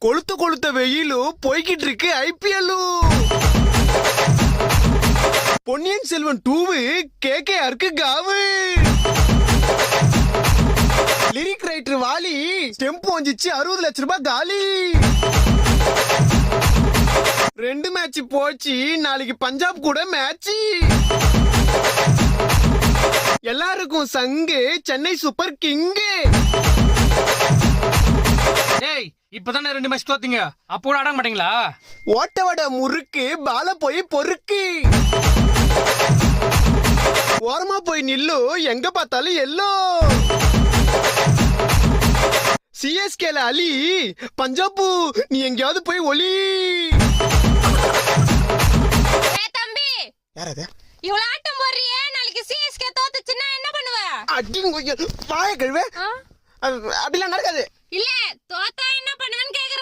கொளுத்த கொளுத்த வெயிலும் போய்கிட்டு இருக்கு ஐபிஎல். பொன்னியின் செல்வன் 2 கேகேஆருக்கு காவு. லிரிக் ரைட்டர் வாலி ஸ்டெம்ப் வந்துச்சு 60 லட்சம் ரூபாய் காலி. 2 மேட்ச் போச்சு, நாளைக்கு பஞ்சாப் கூட மேட்ச். எல்லாருக்கும் சங்கு சென்னை சூப்பர் கிங்கு. ஏய் இப்பதானே 2 மேட்ச் தோத்தீங்க, அப்போ கூட ஆட மாட்டீங்களா? ஓட்ட வட முறுக்கு பால போய் பொறுக்கு. ஓரமா போய் நில்லு, எங்க பார்த்தாலும் எல்லோ. சிஎஸ்கேல அலி, பஞ்சாபு நீ எங்கயாவது போய் ஒலி. தம்பி யாரது? இவ்வளவு ஆட்டம் போடுறியே, நாளைக்கு சிஎஸ்கே தோத்துச்சுன்னா என்ன பண்ணுவ? அடிங்க வாய கழுவே. அப்படிலாம் நடக்காது. இல்ல தோத்தா என்ன பண்ணுவேன்னு கேக்குறேன்.